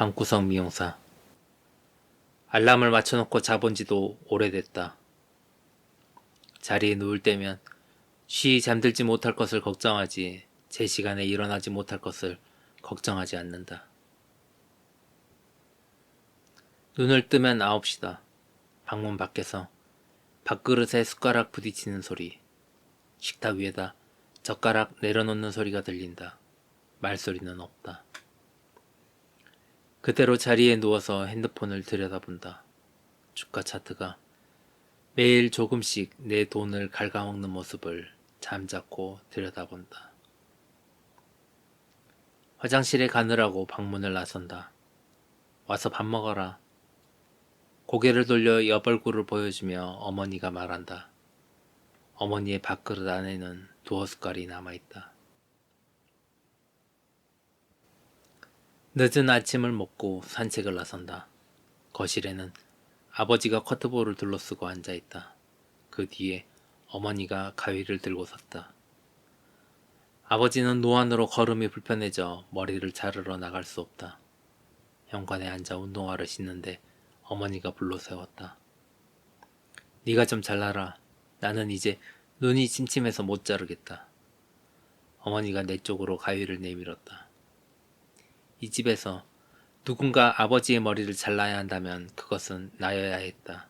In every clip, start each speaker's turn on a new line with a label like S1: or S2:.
S1: 방구석 미용사. 알람을 맞춰놓고 자본 지도 오래됐다. 자리에 누울 때면 쉬이 잠들지 못할 것을 걱정하지 제 시간에 일어나지 못할 것을 걱정하지 않는다. 눈을 뜨면 9시다. 방문 밖에서 밥그릇에 숟가락 부딪히는 소리, 식탁 위에다 젓가락 내려놓는 소리가 들린다. 말소리는 없다. 그대로 자리에 누워서 핸드폰을 들여다본다. 주가 차트가 매일 조금씩 내 돈을 갉아먹는 모습을 잠자코 들여다본다. 화장실에 가느라고 방문을 나선다. 와서 밥 먹어라. 고개를 돌려 옆얼굴을 보여주며 어머니가 말한다. 어머니의 밥그릇 안에는 두어 숟갈이 남아있다. 늦은 아침을 먹고 산책을 나선다. 거실에는 아버지가 커트볼을 둘러쓰고 앉아있다. 그 뒤에 어머니가 가위를 들고 섰다. 아버지는 노안으로 걸음이 불편해져 머리를 자르러 나갈 수 없다. 현관에 앉아 운동화를 신는데 어머니가 불러세웠다. 네가 좀 잘라라. 나는 이제 눈이 침침해서 못 자르겠다. 어머니가 내 쪽으로 가위를 내밀었다. 이 집에서 누군가 아버지의 머리를 잘라야 한다면 그것은 나여야 했다.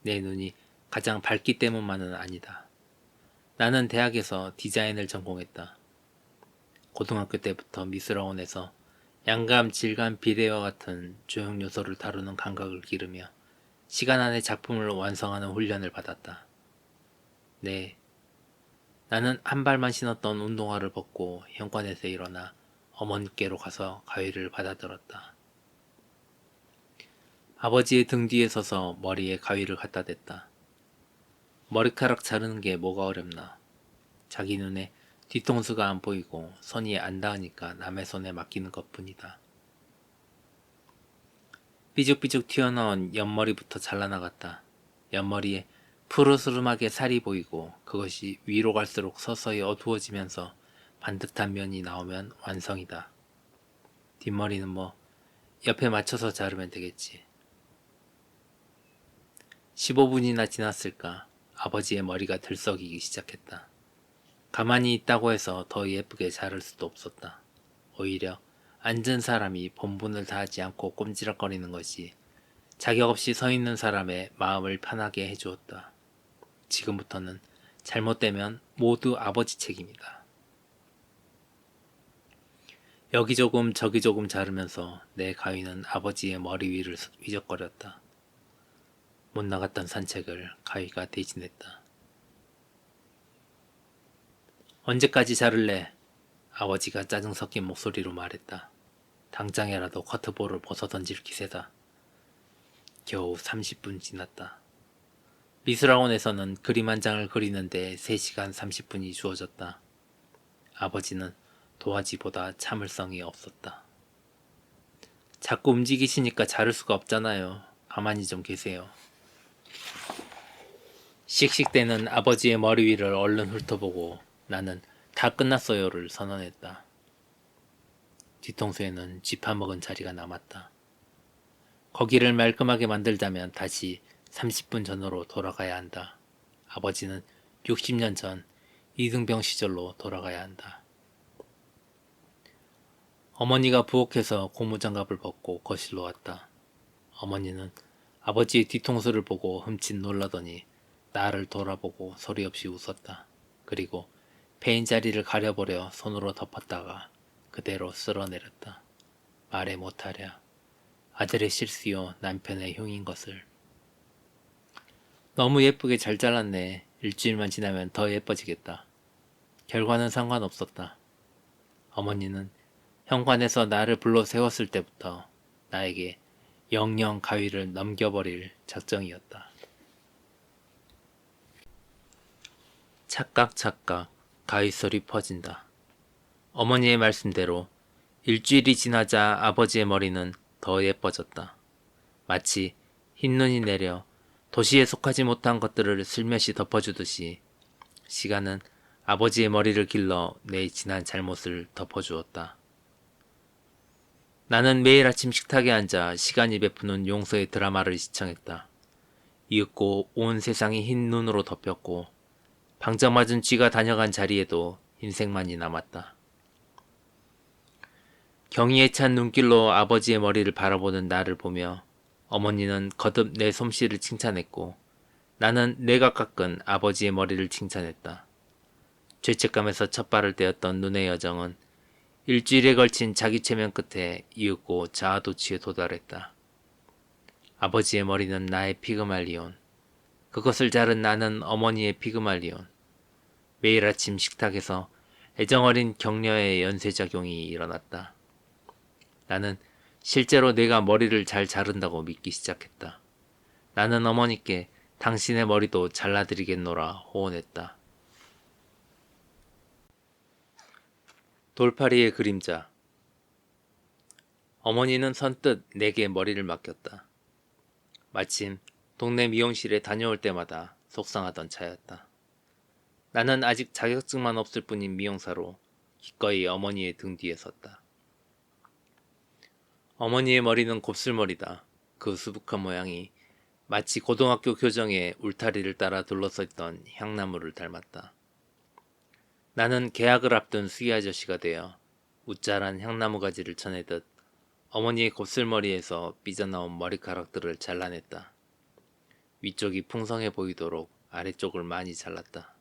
S1: 내 눈이 가장 밝기 때문만은 아니다. 나는 대학에서 디자인을 전공했다. 고등학교 때부터 미술학원에서 양감, 질감, 비례와 같은 조형 요소를 다루는 감각을 기르며 시간 안에 작품을 완성하는 훈련을 받았다. 네, 나는 한 발만 신었던 운동화를 벗고 현관에서 일어나 어머니께로 가서 가위를 받아들었다. 아버지의 등 뒤에 서서 머리에 가위를 갖다 댔다. 머리카락 자르는 게 뭐가 어렵나. 자기 눈에 뒤통수가 안 보이고 손이 안 닿으니까 남의 손에 맡기는 것뿐이다. 삐죽삐죽 튀어나온 옆머리부터 잘라나갔다. 옆머리에 푸르스름하게 살이 보이고 그것이 위로 갈수록 서서히 어두워지면서 반듯한 면이 나오면 완성이다. 뒷머리는 뭐 옆에 맞춰서 자르면 되겠지. 15분이나 지났을까 아버지의 머리가 들썩이기 시작했다. 가만히 있다고 해서 더 예쁘게 자를 수도 없었다. 오히려 앉은 사람이 본분을 다하지 않고 꼼지락거리는 것이 자격 없이 서 있는 사람의 마음을 편하게 해주었다. 지금부터는 잘못되면 모두 아버지 책임이다. 여기 조금 저기 조금 자르면서 내 가위는 아버지의 머리 위를 휘적거렸다. 못 나갔던 산책을 가위가 대신했다. 언제까지 자를래? 아버지가 짜증 섞인 목소리로 말했다. 당장이라도 커트볼을 벗어던질 기세다. 겨우 30분 지났다. 미술학원에서는 그림 한 장을 그리는데 3시간 30분이 주어졌다. 아버지는 도화지보다 참을성이 없었다. 자꾸 움직이시니까 자를 수가 없잖아요. 가만히 좀 계세요. 씩씩대는 아버지의 머리 위를 얼른 훑어보고 나는 다 끝났어요를 선언했다. 뒤통수에는 쥐파먹은 자리가 남았다. 거기를 말끔하게 만들자면 다시 30분 전으로 돌아가야 한다. 아버지는 60년 전 이등병 시절로 돌아가야 한다. 어머니가 부엌에서 고무장갑을 벗고 거실로 왔다. 어머니는 아버지의 뒤통수를 보고 흠칫 놀라더니 나를 돌아보고 소리 없이 웃었다. 그리고 페인 자리를 가려보려 손으로 덮었다가 그대로 쓸어내렸다. 말해 못하랴. 아들의 실수요 남편의 흉인 것을. 너무 예쁘게 잘 잘랐네. 일주일만 지나면 더 예뻐지겠다. 결과는 상관없었다. 어머니는 현관에서 나를 불러 세웠을 때부터 나에게 영영 가위를 넘겨버릴 작정이었다. 찰깍찰깍 가위 소리 퍼진다. 어머니의 말씀대로 일주일이 지나자 아버지의 머리는 더 예뻐졌다. 마치 흰눈이 내려 도시에 속하지 못한 것들을 슬며시 덮어주듯이 시간은 아버지의 머리를 길러 내 지난 잘못을 덮어주었다. 나는 매일 아침 식탁에 앉아 시간이 베푸는 용서의 드라마를 시청했다. 이윽고 온 세상이 흰 눈으로 덮였고 방정맞은 쥐가 다녀간 자리에도 흰색만이 남았다. 경의에 찬 눈길로 아버지의 머리를 바라보는 나를 보며 어머니는 거듭 내 솜씨를 칭찬했고 나는 내가 깎은 아버지의 머리를 칭찬했다. 죄책감에서 첫 발을 떼었던 눈의 여정은 일주일에 걸친 자기 체면 끝에 이윽고 자아도취에 도달했다. 아버지의 머리는 나의 피그말리온. 그것을 자른 나는 어머니의 피그말리온. 매일 아침 식탁에서 애정어린 격려의 연쇄작용이 일어났다. 나는 실제로 내가 머리를 잘 자른다고 믿기 시작했다. 나는 어머니께 당신의 머리도 잘라드리겠노라 호언했다. 돌파리의 그림자. 어머니는 선뜻 내게 머리를 맡겼다. 마침 동네 미용실에 다녀올 때마다 속상하던 차였다. 나는 아직 자격증만 없을 뿐인 미용사로 기꺼이 어머니의 등 뒤에 섰다. 어머니의 머리는 곱슬머리다. 그 수북한 모양이 마치 고등학교 교정의 울타리를 따라 둘러서 있던 향나무를 닮았다. 나는 계약을 앞둔 수기 아저씨가 되어 웃자란 향나무 가지를 쳐내듯 어머니의 곱슬머리에서 삐져나온 머리카락들을 잘라냈다. 위쪽이 풍성해 보이도록 아래쪽을 많이 잘랐다.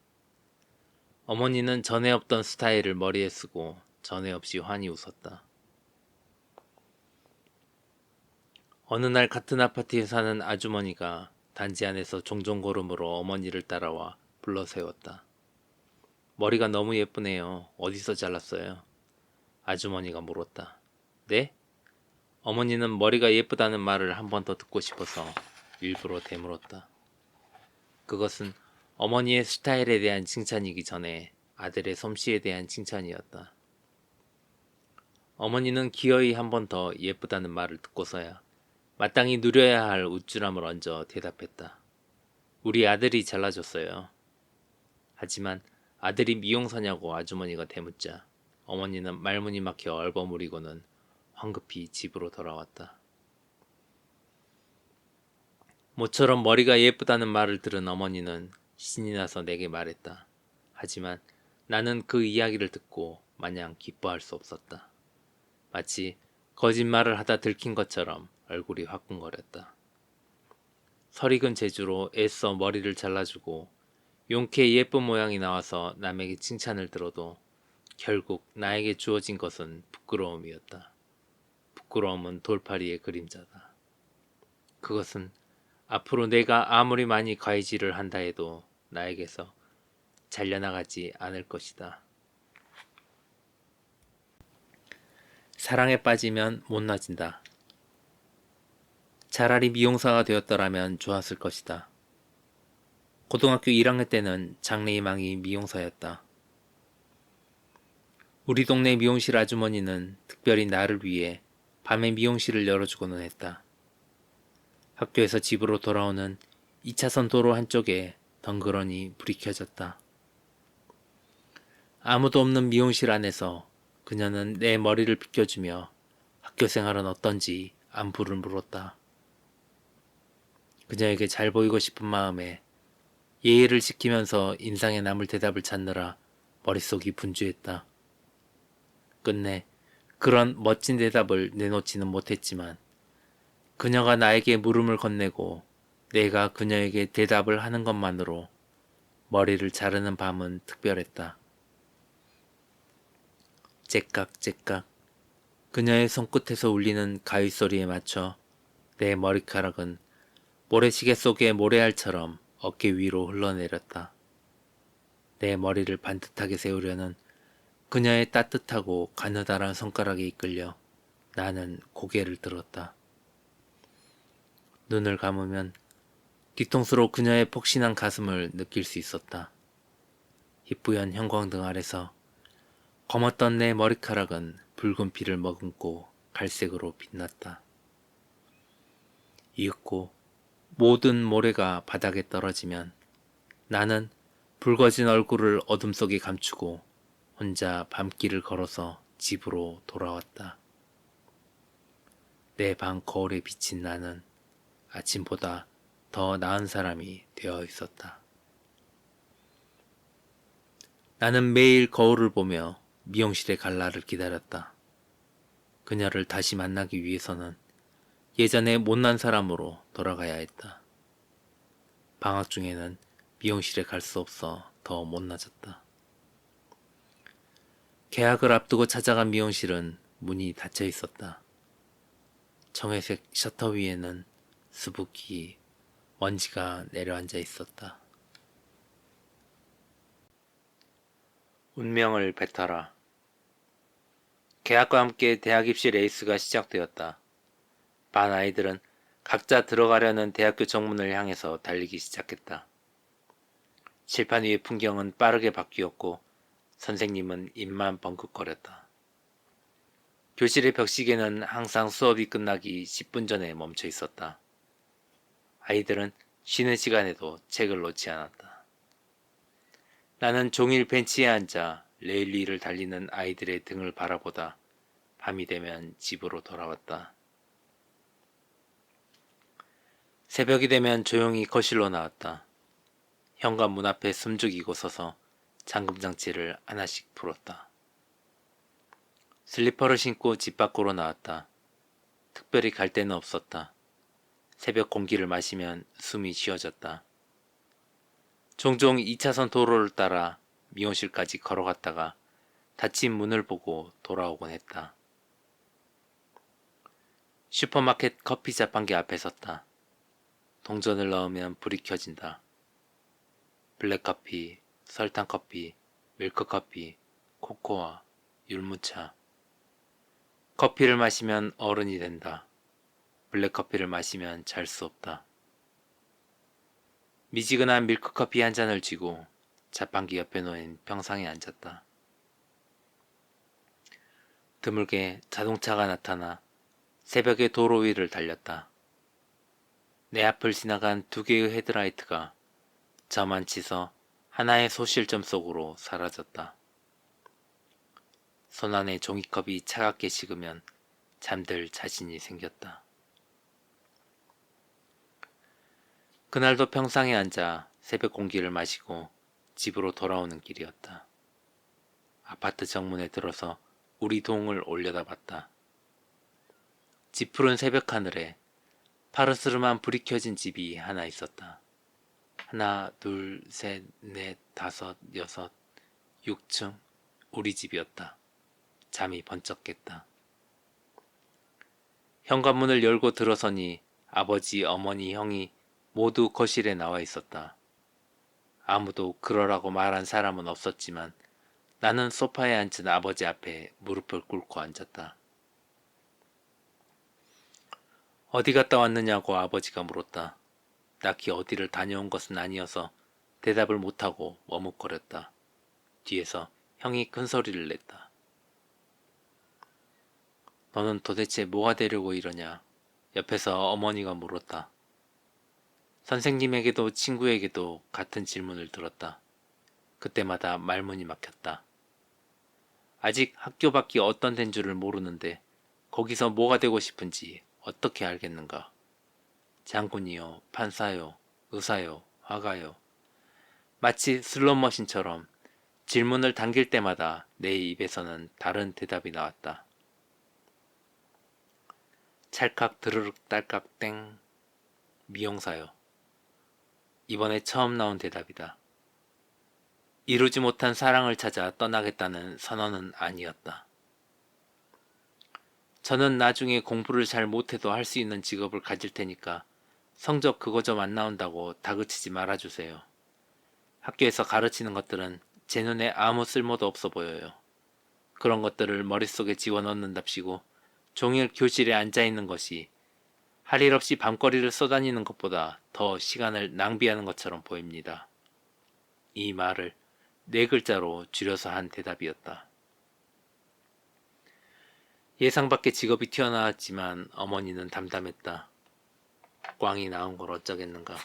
S1: 어머니는 전에 없던 스타일을 머리에 쓰고 전에 없이 환히 웃었다. 어느 날 같은 아파트에 사는 아주머니가 단지 안에서 종종 걸음으로 어머니를 따라와 불러세웠다. 머리가 너무 예쁘네요. 어디서 잘랐어요? 아주머니가 물었다. 네? 어머니는 머리가 예쁘다는 말을 한 번 더 듣고 싶어서 일부러 되물었다. 그것은 어머니의 스타일에 대한 칭찬이기 전에 아들의 솜씨에 대한 칭찬이었다. 어머니는 기어이 한 번 더 예쁘다는 말을 듣고서야 마땅히 누려야 할 우쭐함을 얹어 대답했다. 우리 아들이 잘라줬어요. 하지만 아들이 미용사냐고 아주머니가 대묻자 어머니는 말문이 막혀 얼버무리고는 황급히 집으로 돌아왔다. 모처럼 머리가 예쁘다는 말을 들은 어머니는 신이 나서 내게 말했다. 하지만 나는 그 이야기를 듣고 마냥 기뻐할 수 없었다. 마치 거짓말을 하다 들킨 것처럼 얼굴이 화끈거렸다. 설익은 재주로 애써 머리를 잘라주고 용케 예쁜 모양이 나와서 남에게 칭찬을 들어도 결국 나에게 주어진 것은 부끄러움이었다. 부끄러움은 돌파리의 그림자다. 그것은 앞으로 내가 아무리 많이 가위질을 한다 해도 나에게서 잘려나가지 않을 것이다. 사랑에 빠지면 못나진다. 차라리 미용사가 되었더라면 좋았을 것이다. 고등학교 1학년 때는 장래희망이 미용사였다. 우리 동네 미용실 아주머니는 특별히 나를 위해 밤에 미용실을 열어주고는 했다. 학교에서 집으로 돌아오는 2차선 도로 한쪽에 덩그러니 불이 켜졌다. 아무도 없는 미용실 안에서 그녀는 내 머리를 빗겨주며 학교 생활은 어떤지 안부를 물었다. 그녀에게 잘 보이고 싶은 마음에 예의를 지키면서 인상에 남을 대답을 찾느라 머릿속이 분주했다. 끝내 그런 멋진 대답을 내놓지는 못했지만 그녀가 나에게 물음을 건네고 내가 그녀에게 대답을 하는 것만으로 머리를 자르는 밤은 특별했다. 째깍째깍 그녀의 손끝에서 울리는 가위 소리에 맞춰 내 머리카락은 모래시계 속의 모래알처럼 어깨 위로 흘러내렸다. 내 머리를 반듯하게 세우려는 그녀의 따뜻하고 가느다란 손가락에 이끌려 나는 고개를 들었다. 눈을 감으면 뒤통수로 그녀의 폭신한 가슴을 느낄 수 있었다. 희뿌연 형광등 아래서 검었던 내 머리카락은 붉은 피를 머금고 갈색으로 빛났다. 이윽고 모든 모래가 바닥에 떨어지면 나는 붉어진 얼굴을 어둠 속에 감추고 혼자 밤길을 걸어서 집으로 돌아왔다. 내 방 거울에 비친 나는 아침보다 더 나은 사람이 되어 있었다. 나는 매일 거울을 보며 미용실에 갈 날을 기다렸다. 그녀를 다시 만나기 위해서는 예전의 못난 사람으로 돌아가야 했다. 방학 중에는 미용실에 갈 수 없어 더 못나졌다. 계약을 앞두고 찾아간 미용실은 문이 닫혀 있었다. 청회색 셔터 위에는 수북이 먼지가 내려앉아 있었다. 운명을 뱉어라. 계약과 함께 대학 입시 레이스가 시작되었다. 반 아이들은 각자 들어가려는 대학교 정문을 향해서 달리기 시작했다. 칠판 위의 풍경은 빠르게 바뀌었고 선생님은 입만 벙긋거렸다. 교실의 벽시계는 항상 수업이 끝나기 10분 전에 멈춰 있었다. 아이들은 쉬는 시간에도 책을 놓지 않았다. 나는 종일 벤치에 앉아 레일 위를 달리는 아이들의 등을 바라보다 밤이 되면 집으로 돌아왔다. 새벽이 되면 조용히 거실로 나왔다. 현관문 앞에 숨죽이고 서서 잠금장치를 하나씩 풀었다. 슬리퍼를 신고 집 밖으로 나왔다. 특별히 갈 데는 없었다. 새벽 공기를 마시면 숨이 쉬어졌다. 종종 2차선 도로를 따라 미용실까지 걸어갔다가 닫힌 문을 보고 돌아오곤 했다. 슈퍼마켓 커피 자판기 앞에 섰다. 동전을 넣으면 불이 켜진다. 블랙커피, 설탕커피, 밀크커피, 코코아, 율무차. 커피를 마시면 어른이 된다. 블랙커피를 마시면 잘 수 없다. 미지근한 밀크커피 한 잔을 쥐고 자판기 옆에 놓인 평상에 앉았다. 드물게 자동차가 나타나 새벽의 도로 위를 달렸다. 내 앞을 지나간 두 개의 헤드라이트가 저만 치서 하나의 소실점 속으로 사라졌다. 손안에 종이컵이 차갑게 식으면 잠들 자신이 생겼다. 그날도 평상에 앉아 새벽 공기를 마시고 집으로 돌아오는 길이었다. 아파트 정문에 들어서 우리 동을 올려다봤다. 짙푸른 새벽 하늘에 파르스름한 불이 켜진 집이 하나 있었다. 하나, 둘, 셋, 넷, 다섯, 여섯, 6층 우리 집이었다. 잠이 번쩍 깼다. 현관문을 열고 들어서니 아버지, 어머니, 형이 모두 거실에 나와 있었다. 아무도 그러라고 말한 사람은 없었지만 나는 소파에 앉은 아버지 앞에 무릎을 꿇고 앉았다. 어디 갔다 왔느냐고 아버지가 물었다. 딱히 어디를 다녀온 것은 아니어서 대답을 못하고 머뭇거렸다. 뒤에서 형이 큰 소리를 냈다. 너는 도대체 뭐가 되려고 이러냐? 옆에서 어머니가 물었다. 선생님에게도 친구에게도 같은 질문을 들었다. 그때마다 말문이 막혔다. 아직 학교 밖이 어떤 데인 줄을 모르는데 거기서 뭐가 되고 싶은지 어떻게 알겠는가? 장군이요, 판사요, 의사요, 화가요. 마치 슬롯머신처럼 질문을 당길 때마다 내 입에서는 다른 대답이 나왔다. 찰칵 드르륵 딸깍 땡. 미용사요. 이번에 처음 나온 대답이다. 이루지 못한 사랑을 찾아 떠나겠다는 선언은 아니었다. 저는 나중에 공부를 잘 못해도 할 수 있는 직업을 가질 테니까 성적 그거 좀 안 나온다고 다그치지 말아주세요. 학교에서 가르치는 것들은 제 눈에 아무 쓸모도 없어 보여요. 그런 것들을 머릿속에 집어넣는답시고 종일 교실에 앉아있는 것이 할 일 없이 밤거리를 쏘다니는 것보다 더 시간을 낭비하는 것처럼 보입니다. 이 말을 4글자로 줄여서 한 대답이었다. 예상 밖의 직업이 튀어나왔지만 어머니는 담담했다. 꽝이 나온 걸 어쩌겠는가.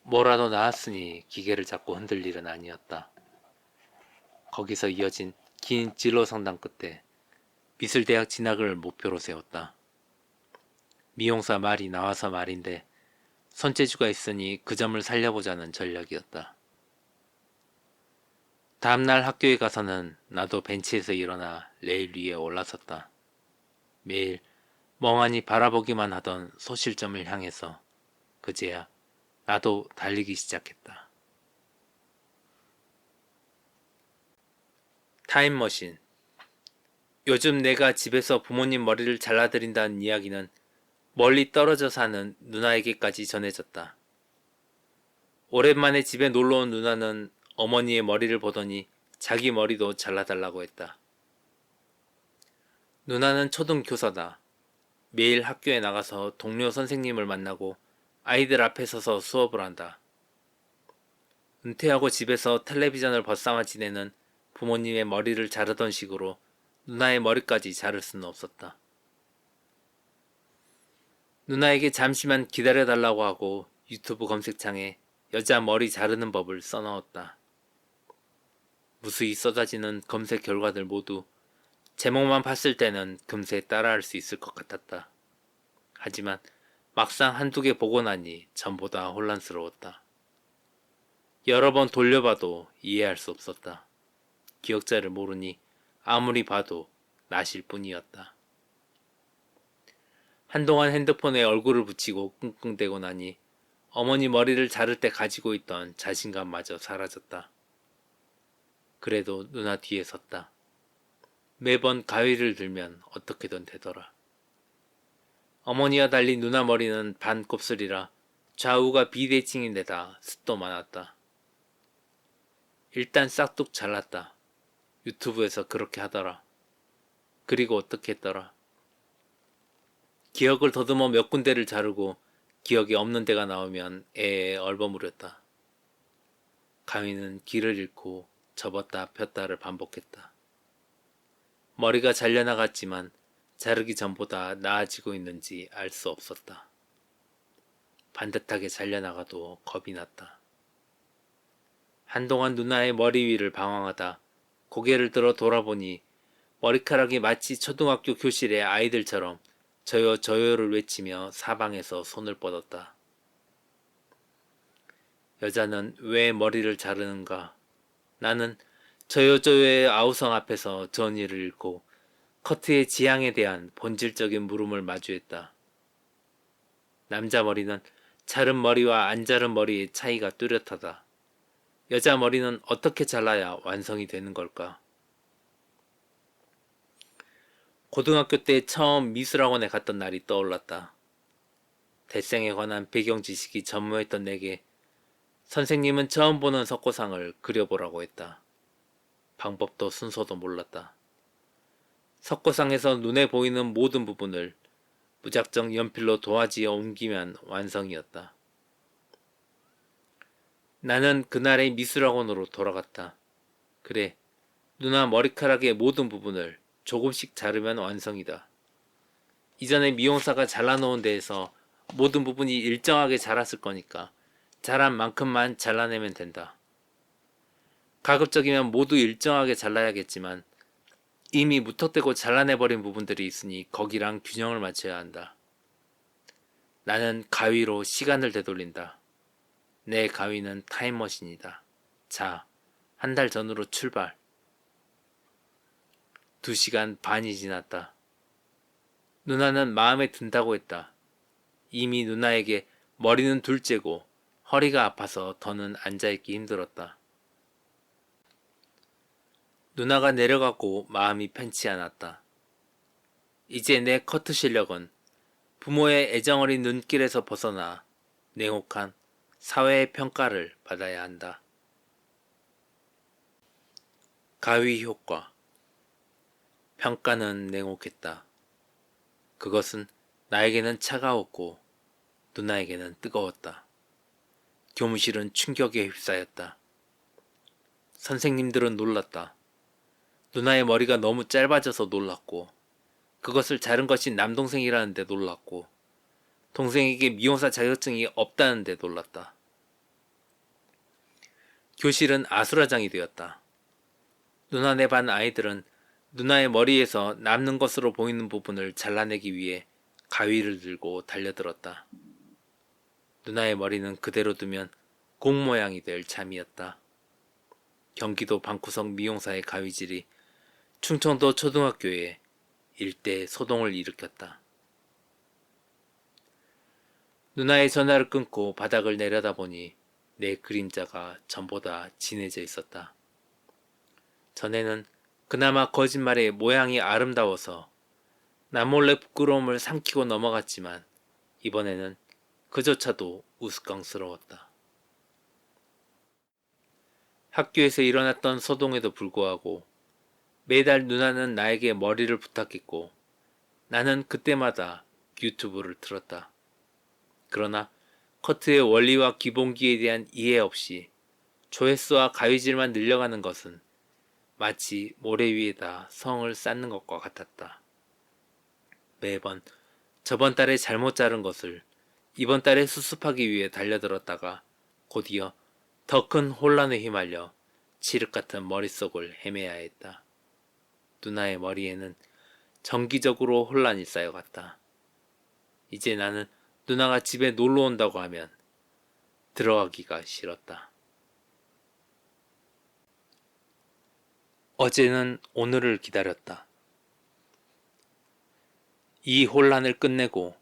S1: 뭐라도 나왔으니 기계를 잡고 흔들 일은 아니었다. 거기서 이어진 긴 진로 상담 끝에 미술대학 진학을 목표로 세웠다. 미용사 말이 나와서 말인데 손재주가 있으니 그 점을 살려보자는 전략이었다. 다음날 학교에 가서는 나도 벤치에서 일어나 레일 위에 올라섰다. 매일 멍하니 바라보기만 하던 소실점을 향해서 그제야 나도 달리기 시작했다. 타임머신. 요즘 내가 집에서 부모님 머리를 잘라드린다는 이야기는 멀리 떨어져 사는 누나에게까지 전해졌다. 오랜만에 집에 놀러온 누나는 어머니의 머리를 보더니 자기 머리도 잘라달라고 했다. 누나는 초등교사다. 매일 학교에 나가서 동료 선생님을 만나고 아이들 앞에 서서 수업을 한다. 은퇴하고 집에서 텔레비전을 벗삼아 지내는 부모님의 머리를 자르던 식으로 누나의 머리까지 자를 수는 없었다. 누나에게 잠시만 기다려달라고 하고 유튜브 검색창에 여자 머리 자르는 법을 써넣었다. 무수히 쏟아지는 검색 결과들 모두 제목만 봤을 때는 금세 따라할 수 있을 것 같았다. 하지만 막상 한두 개 보고 나니 전부 다 혼란스러웠다. 여러 번 돌려봐도 이해할 수 없었다. 기억자를 모르니 아무리 봐도 나실 뿐이었다. 한동안 핸드폰에 얼굴을 붙이고 끙끙대고 나니 어머니 머리를 자를 때 가지고 있던 자신감마저 사라졌다. 그래도 누나 뒤에 섰다. 매번 가위를 들면 어떻게든 되더라. 어머니와 달리 누나 머리는 반 곱슬이라 좌우가 비대칭인데다 숱도 많았다. 일단 싹둑 잘랐다. 유튜브에서 그렇게 하더라. 그리고 어떻게 했더라. 기억을 더듬어 몇 군데를 자르고 기억이 없는 데가 나오면 얼버무렸다. 가위는 길을 잃고 접었다 폈다를 반복했다. 머리가 잘려나갔지만 자르기 전보다 나아지고 있는지 알 수 없었다. 반듯하게 잘려나가도 겁이 났다. 한동안 누나의 머리 위를 방황하다 고개를 들어 돌아보니 머리카락이 마치 초등학교 교실의 아이들처럼 저요 저요를 외치며 사방에서 손을 뻗었다. 여자는 왜 머리를 자르는가? 나는 저요 저요의 아우성 앞에서 전의를 잃고 커트의 지향에 대한 본질적인 물음을 마주했다. 남자 머리는 자른 머리와 안 자른 머리의 차이가 뚜렷하다. 여자 머리는 어떻게 잘라야 완성이 되는 걸까? 고등학교 때 처음 미술학원에 갔던 날이 떠올랐다. 대생에 관한 배경 지식이 전무했던 내게 선생님은 처음 보는 석고상을 그려보라고 했다. 방법도 순서도 몰랐다. 석고상에서 눈에 보이는 모든 부분을 무작정 연필로 도화지에 옮기면 완성이었다. 나는 그날의 미술학원으로 돌아갔다. 그래, 누나 머리카락의 모든 부분을 조금씩 자르면 완성이다. 이전에 미용사가 잘라놓은 데에서 모든 부분이 일정하게 자랐을 거니까 자란 만큼만 잘라내면 된다. 가급적이면 모두 일정하게 잘라야겠지만 이미 무턱대고 잘라내버린 부분들이 있으니 거기랑 균형을 맞춰야 한다. 나는 가위로 시간을 되돌린다. 내 가위는 타임머신이다. 자, 한 달 전으로 출발. 2시간 반이 지났다. 누나는 마음에 든다고 했다. 이미 누나에게 머리는 둘째고 허리가 아파서 더는 앉아있기 힘들었다. 누나가 내려가고 마음이 편치 않았다. 이제 내 커트 실력은 부모의 애정어린 눈길에서 벗어나 냉혹한 사회의 평가를 받아야 한다. 가위 효과. 평가는 냉혹했다. 그것은 나에게는 차가웠고 누나에게는 뜨거웠다. 교무실은 충격에 휩싸였다. 선생님들은 놀랐다. 누나의 머리가 너무 짧아져서 놀랐고 그것을 자른 것이 남동생이라는데 놀랐고 동생에게 미용사 자격증이 없다는데 놀랐다. 교실은 아수라장이 되었다. 누나네 반 아이들은 누나의 머리에서 남는 것으로 보이는 부분을 잘라내기 위해 가위를 들고 달려들었다. 누나의 머리는 그대로 두면 공 모양이 될 참이었다. 경기도 방구석 미용사의 가위질이 충청도 초등학교에 일대 소동을 일으켰다. 누나의 전화를 끊고 바닥을 내려다보니 내 그림자가 전보다 진해져 있었다. 전에는 그나마 거짓말의 모양이 아름다워서 나 몰래 부끄러움을 삼키고 넘어갔지만 이번에는 그조차도 우스꽝스러웠다. 학교에서 일어났던 소동에도 불구하고 매달 누나는 나에게 머리를 부탁했고 나는 그때마다 유튜브를 틀었다. 그러나 커트의 원리와 기본기에 대한 이해 없이 조회수와 가위질만 늘려가는 것은 마치 모래 위에다 성을 쌓는 것과 같았다. 매번 저번 달에 잘못 자른 것을 이번 달에 수습하기 위해 달려들었다가 곧이어 더 큰 혼란에 휘말려 칠흑 같은 머릿속을 헤매야 했다. 누나의 머리에는 정기적으로 혼란이 쌓여갔다. 이제 나는 누나가 집에 놀러 온다고 하면 들어가기가 싫었다. 어제는 오늘을 기다렸다. 이 혼란을 끝내고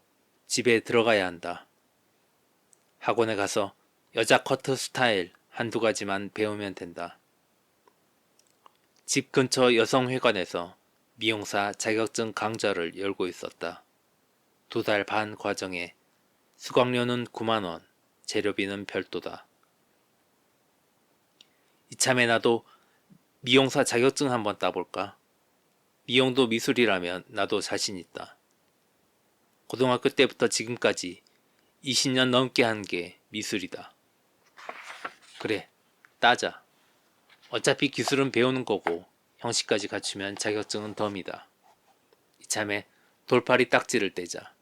S1: 집에 들어가야 한다. 학원에 가서 여자 커트 스타일 한두 가지만 배우면 된다. 집 근처 여성회관에서 미용사 자격증 강좌를 열고 있었다. 2달 반 과정에 수강료는 9만 원, 재료비는 별도다. 이참에 나도 미용사 자격증 한번 따볼까? 미용도 미술이라면 나도 자신 있다. 고등학교 때부터 지금까지 20년 넘게 한 게 미술이다. 그래, 따자. 어차피 기술은 배우는 거고 형식까지 갖추면 자격증은 덤이다. 이참에 돌팔이 딱지를 떼자.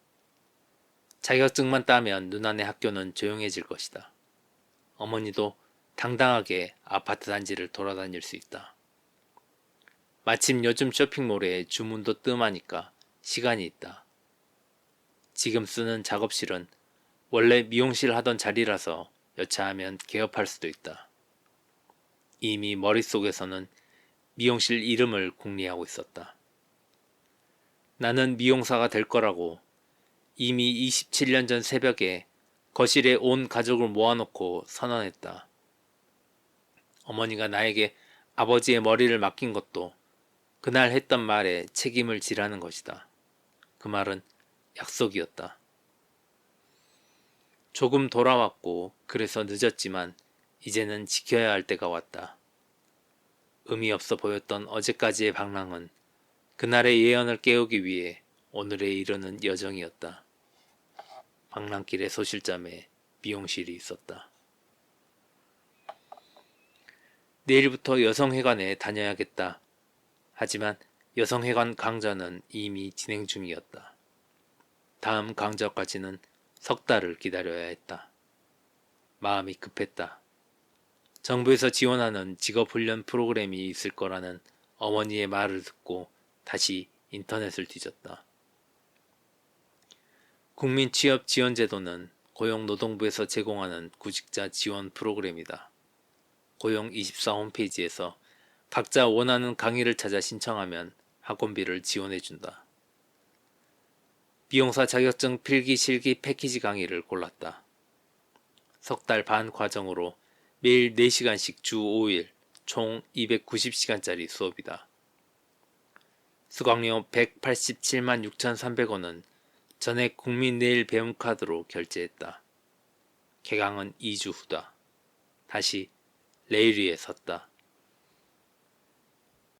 S1: 자격증만 따면 누나네 학교는 조용해질 것이다. 어머니도 당당하게 아파트 단지를 돌아다닐 수 있다. 마침 요즘 쇼핑몰에 주문도 뜸하니까 시간이 있다. 지금 쓰는 작업실은 원래 미용실 하던 자리라서 여차하면 개업할 수도 있다. 이미 머릿속에서는 미용실 이름을 궁리하고 있었다. 나는 미용사가 될 거라고 이미 27년 전 새벽에 거실에 온 가족을 모아놓고 선언했다. 어머니가 나에게 아버지의 머리를 맡긴 것도 그날 했던 말에 책임을 지라는 것이다. 그 말은 약속이었다. 조금 돌아왔고 그래서 늦었지만 이제는 지켜야 할 때가 왔다. 의미 없어 보였던 어제까지의 방랑은 그날의 예언을 깨우기 위해 오늘에 이르는 여정이었다. 방랑길의 소실점에 미용실이 있었다. 내일부터 여성회관에 다녀야겠다. 하지만 여성회관 강좌는 이미 진행 중이었다. 다음 강좌까지는 3달을 기다려야 했다. 마음이 급했다. 정부에서 지원하는 직업훈련 프로그램이 있을 거라는 어머니의 말을 듣고 다시 인터넷을 뒤졌다. 국민취업지원제도는 고용노동부에서 제공하는 구직자 지원 프로그램이다. 고용24 홈페이지에서 각자 원하는 강의를 찾아 신청하면 학원비를 지원해준다. 미용사 자격증 필기 실기 패키지 강의를 골랐다. 3달 반 과정으로 매일 4시간씩 주 5일 총 290시간짜리 수업이다. 수강료 187만 6,300원은 전액 국민내일 배움카드로 결제했다. 개강은 2주 후다. 다시 레일 위에 섰다.